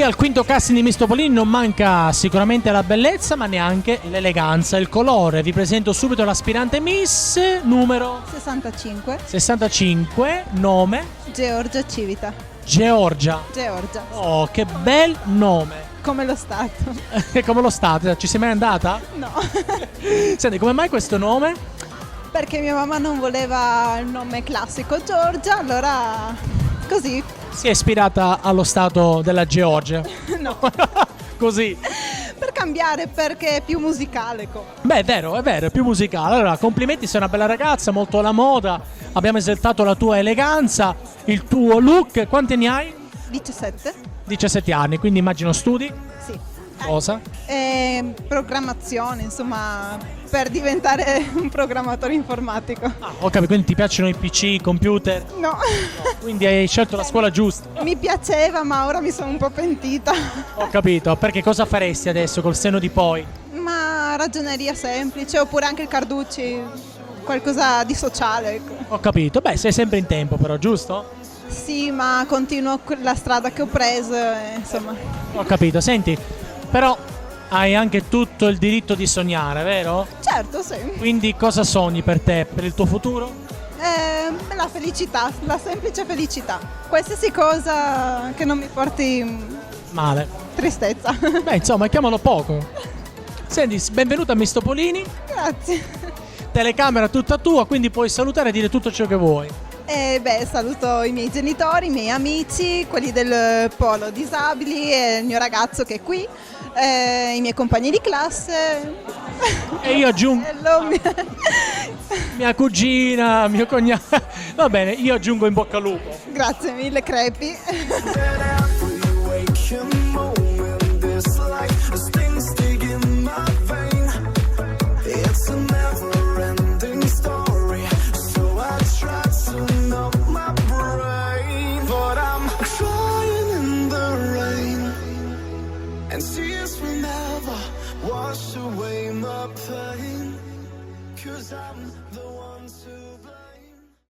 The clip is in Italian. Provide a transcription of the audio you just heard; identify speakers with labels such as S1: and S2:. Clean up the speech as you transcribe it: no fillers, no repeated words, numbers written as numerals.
S1: Qui al quinto casting di Miss Topolini non manca sicuramente la bellezza, ma neanche l'eleganza, il colore. Vi presento subito l'aspirante Miss numero
S2: 65.
S1: Nome
S2: Georgia Civita.
S1: Georgia.
S2: Georgia.
S1: Oh, che bel nome.
S2: Come lo Stato.
S1: Come lo Stato? Ci sei mai andata?
S2: No.
S1: Senti, come mai questo nome?
S2: Perché mia mamma non voleva il nome classico Georgia, allora così.
S1: Si è ispirata allo stato della Georgia.
S2: No.
S1: Così.
S2: Per cambiare, perché è più musicale.
S1: Beh, è vero, è più musicale. Allora, complimenti, sei una bella ragazza, molto alla moda. Abbiamo esaltato la tua eleganza, il tuo look. Quanti ne hai?
S2: 17.
S1: 17 anni, quindi immagino studi.
S2: Sì.
S1: Cosa?
S2: Programmazione, insomma, per diventare un programmatore informatico.
S1: Ah, ho capito, quindi ti piacciono i PC, i computer?
S2: No.
S1: Quindi hai scelto la scuola giusta.
S2: Mi piaceva, ma ora mi sono un po' pentita.
S1: Ho capito, perché cosa faresti adesso col senno di poi?
S2: Ma ragioneria semplice, oppure anche il Carducci, qualcosa di sociale, ecco.
S1: Ho capito, beh, sei sempre in tempo però, giusto?
S2: Sì, ma continuo la strada che ho preso, insomma.
S1: Ho capito, senti, però hai anche tutto il diritto di sognare, vero?
S2: Certo, sì.
S1: Quindi cosa sogni per te, per il tuo futuro?
S2: La felicità, la semplice felicità. Qualsiasi cosa che non mi porti
S1: Male.
S2: tristezza.
S1: Beh, insomma, chiamalo poco. Senti, benvenuta a Miss Topolini,
S2: Grazie.
S1: telecamera tutta tua, quindi puoi salutare e dire tutto ciò che vuoi.
S2: Saluto i miei genitori, i miei amici, quelli del polo disabili e il mio ragazzo che è qui, i miei compagni di classe.
S1: E io aggiungo
S2: Hello,
S1: mia cugina, mio cognato. Va bene, io aggiungo in bocca al lupo.
S2: Grazie mille, crepi.
S3: Wash away my pain, 'cause I'm